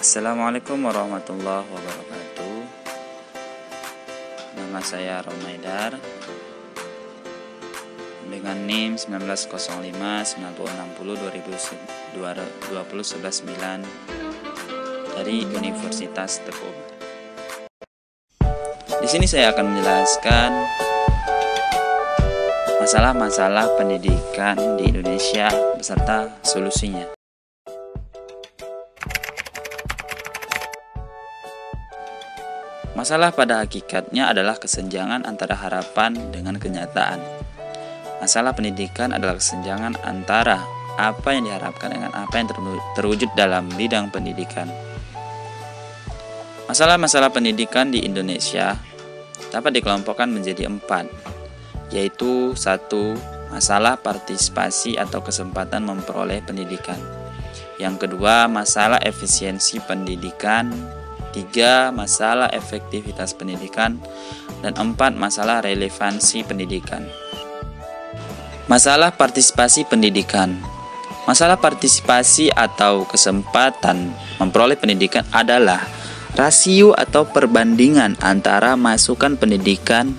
Assalamualaikum warahmatullahi wabarakatuh. Nama saya Romaidar dengan NIM 1905 9060 2011 9 dari Universitas Teguh Umar. Di sini saya akan menjelaskan masalah-masalah pendidikan di Indonesia beserta solusinya. Masalah pada hakikatnya adalah kesenjangan antara harapan dengan kenyataan. Masalah pendidikan adalah kesenjangan antara apa yang diharapkan dengan apa yang terwujud dalam bidang pendidikan. Masalah-masalah pendidikan di Indonesia dapat dikelompokkan menjadi 4, yaitu 1. Masalah partisipasi atau kesempatan memperoleh pendidikan. Yang kedua, masalah efisiensi pendidikan. 3. Masalah efektivitas pendidikan. Dan 4. Masalah relevansi pendidikan. Masalah partisipasi pendidikan. Masalah partisipasi atau kesempatan memperoleh pendidikan adalah rasio atau perbandingan antara masukan pendidikan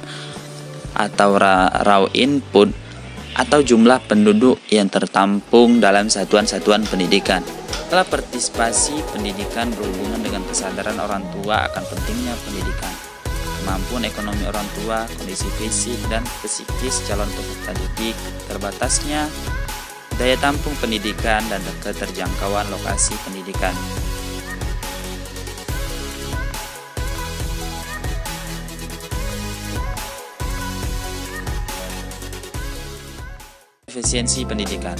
atau raw input atau jumlah penduduk yang tertampung dalam satuan-satuan pendidikan. Masalah partisipasi pendidikan berhubungan dengan kesadaran orang tua akan pentingnya pendidikan, kemampuan ekonomi orang tua, kondisi fisik dan psikis calon peserta didik, terbatasnya daya tampung pendidikan, dan keterjangkauan lokasi pendidikan. Efisiensi pendidikan.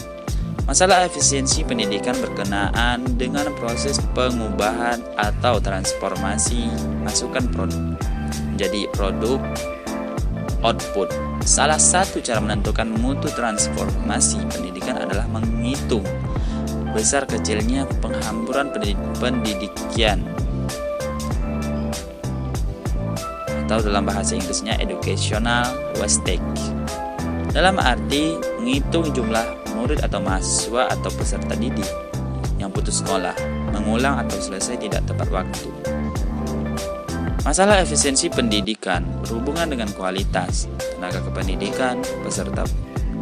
Masalah efisiensi pendidikan berkenaan dengan proses pengubahan atau transformasi masukan produk menjadi produk output. Salah satu cara menentukan mutu transformasi pendidikan adalah menghitung besar kecilnya penghamburan pendidikan atau dalam bahasa Inggrisnya educational wastage. Dalam arti menghitung jumlah murid atau mahasiswa atau peserta didik yang putus sekolah, mengulang atau selesai tidak tepat waktu. Masalah efisiensi pendidikan berhubungan dengan kualitas, tenaga kependidikan, peserta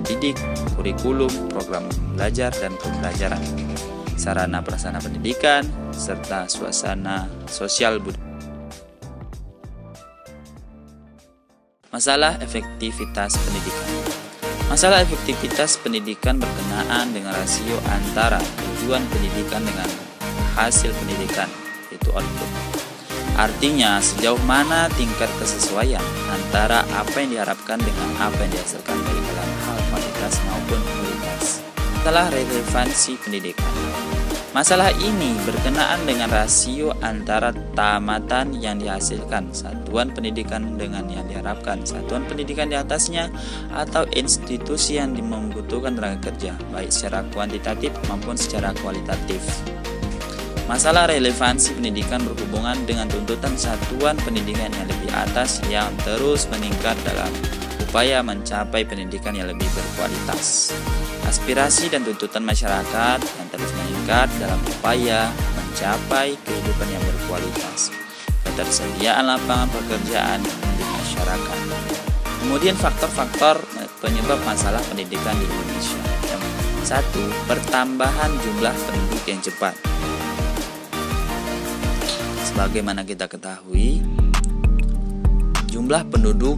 didik, kurikulum, program belajar dan pembelajaran, sarana prasarana pendidikan, serta suasana sosial budaya. Masalah efektivitas pendidikan. Masalah efektivitas pendidikan berkenaan dengan rasio antara tujuan pendidikan dengan hasil pendidikan, yaitu output. Artinya, sejauh mana tingkat kesesuaian antara apa yang diharapkan dengan apa yang dihasilkan baik dalam hal kualitas maupun kualitas. Masalah relevansi pendidikan. Masalah ini berkenaan dengan rasio antara tamatan yang dihasilkan satuan pendidikan dengan yang diharapkan satuan pendidikan di atasnya atau institusi yang membutuhkan tenaga kerja, baik secara kuantitatif maupun secara kualitatif. Masalah relevansi pendidikan berhubungan dengan tuntutan satuan pendidikan yang lebih atas yang terus meningkat dalam upaya mencapai pendidikan yang lebih berkualitas. Aspirasi dan tuntutan masyarakat yang terus meningkat dalam upaya mencapai kehidupan yang berkualitas. Ketersediaan lapangan pekerjaan di masyarakat. Kemudian faktor-faktor penyebab masalah pendidikan di Indonesia. 1. Pertambahan jumlah penduduk yang cepat. Sebagaimana kita ketahui, jumlah penduduk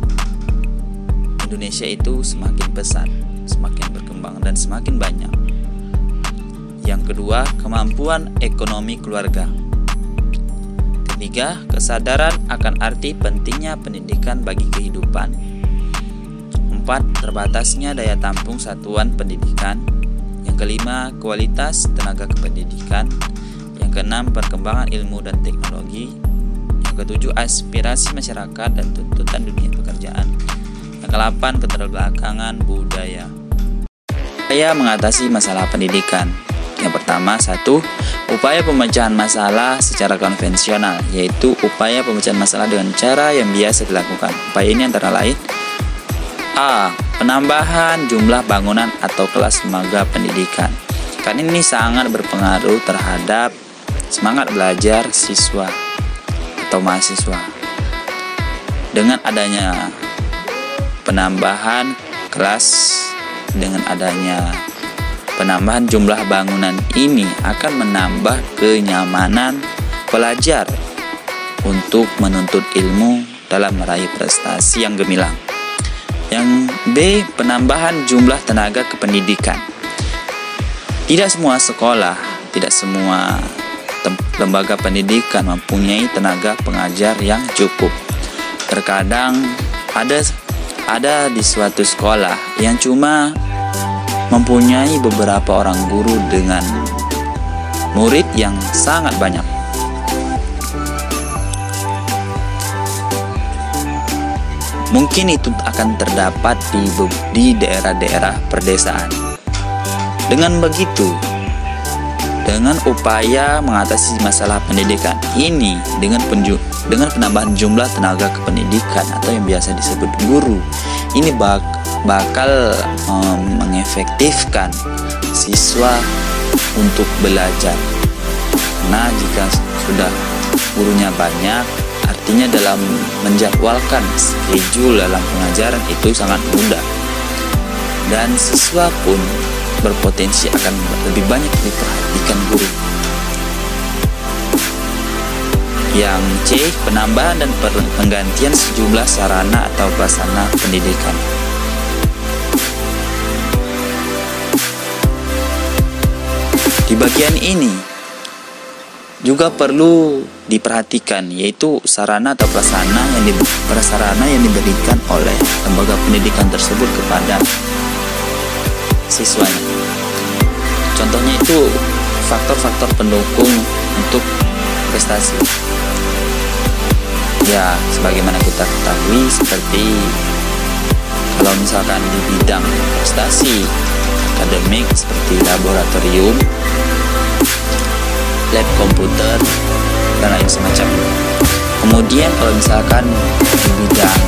Indonesia itu semakin pesat, semakin berkembang dan semakin banyak. Yang kedua, kemampuan ekonomi keluarga. Ketiga, kesadaran akan arti pentingnya pendidikan bagi kehidupan. 4. Terbatasnya daya tampung satuan pendidikan. Yang kelima, kualitas tenaga kependidikan. Yang keenam, perkembangan ilmu dan teknologi. Yang ketujuh, aspirasi masyarakat dan tuntutan dunia pekerjaan. Yang ke-8, keterbelakangan budaya. Upaya mengatasi masalah pendidikan. Yang pertama, 1. Upaya pemecahan masalah secara konvensional, yaitu upaya pemecahan masalah dengan cara yang biasa dilakukan. Upaya ini antara lain: A. Penambahan jumlah bangunan atau kelas lembaga pendidikan. Kan ini sangat berpengaruh terhadap semangat belajar siswa atau mahasiswa. Dengan adanya penambahan kelas, dengan adanya penambahan jumlah bangunan ini akan menambah kenyamanan pelajar untuk menuntut ilmu dalam meraih prestasi yang gemilang. Yang B, penambahan jumlah tenaga kependidikan. Tidak semua sekolah, tidak semua lembaga pendidikan mempunyai tenaga pengajar yang cukup. Terkadang ada di suatu sekolah yang cuma mempunyai beberapa orang guru dengan murid yang sangat banyak. Mungkin itu akan terdapat di daerah-daerah perdesaan. Dengan begitu, dengan upaya mengatasi masalah pendidikan ini dengan penambahan jumlah tenaga kependidikan atau yang biasa disebut guru, ini bakal mengefektifkan siswa untuk belajar. Nah, jika sudah gurunya banyak, artinya dalam menjadwalkan schedule dalam pengajaran itu sangat mudah, dan siswa pun berpotensi akan lebih banyak diperhatikan guru. Yang C, penambahan dan penggantian sejumlah sarana atau prasarana pendidikan. Di bagian ini juga perlu diperhatikan, yaitu sarana atau prasarana yang diberikan oleh lembaga pendidikan tersebut kepada siswanya. Contohnya itu faktor-faktor pendukung untuk prestasi. Ya, sebagaimana kita ketahui, seperti kalau misalkan di bidang prestasi akademik seperti laboratorium, lab komputer, dan lain semacamnya. Kemudian kalau misalkan di bidang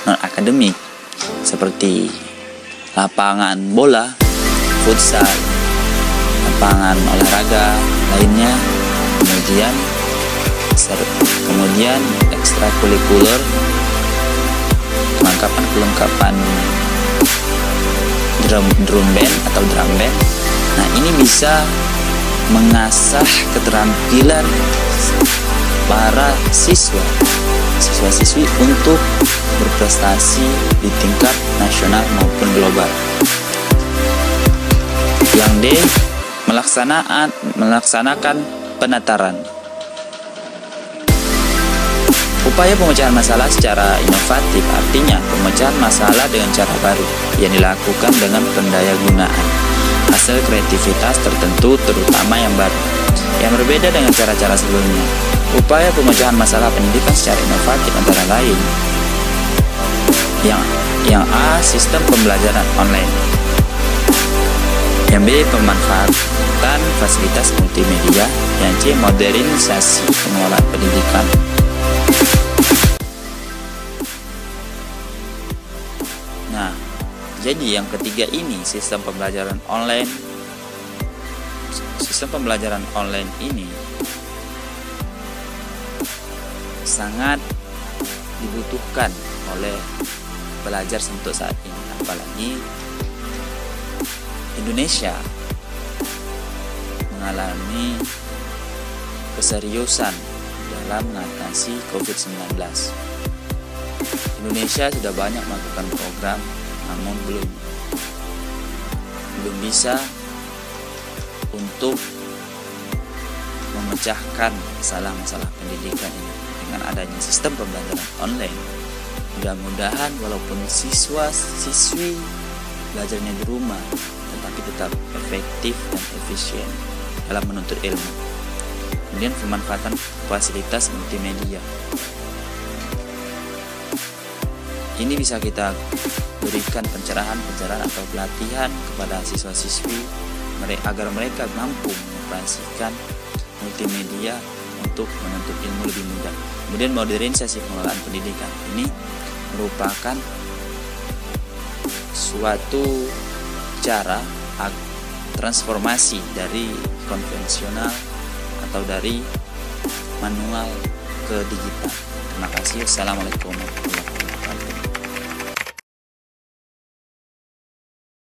non-akademik seperti lapangan bola, futsal, lapangan olahraga lainnya, kemudian ekstrakurikuler, kelengkapan drum band atau drum band. Nah, ini bisa mengasah keterampilan para siswa-siswi untuk berprestasi di tingkat nasional maupun global. Yang D, melaksanakan penataran. Upaya pemecahan masalah secara inovatif artinya pemecahan masalah dengan cara baru yang dilakukan dengan pendayagunaan hasil kreativitas tertentu, terutama yang baru, yang berbeda dengan cara-cara sebelumnya. Upaya pemecahan masalah pendidikan secara inovatif antara lain: yang A, sistem pembelajaran online. Yang B, pemanfaatan fasilitas multimedia. Yang C, modernisasi pengelolaan pendidikan. Nah, jadi yang ketiga ini, sistem pembelajaran online. Sistem pembelajaran online ini sangat dibutuhkan oleh pelajar untuk saat ini, apalagi Indonesia mengalami keseriusan dalam mengatasi COVID-19. Indonesia sudah banyak melakukan program, namun belum bisa untuk memecahkan masalah-masalah pendidikan ini dengan adanya sistem pembelajaran online. Mudah-mudahan walaupun siswa-siswi belajarnya di rumah, tetapi tetap efektif dan efisien dalam menuntut ilmu. Kemudian pemanfaatan fasilitas multimedia. Ini bisa kita berikan pencerahan atau pelatihan kepada siswa-siswi agar mereka mampu mengoperasikan multimedia untuk menuntut ilmu lebih mudah. Kemudian modernisasi pengelolaan pendidikan. Ini merupakan suatu cara transformasi dari konvensional atau dari manual ke digital. Terima kasih. Assalamualaikum warahmatullahi wabarakatuh.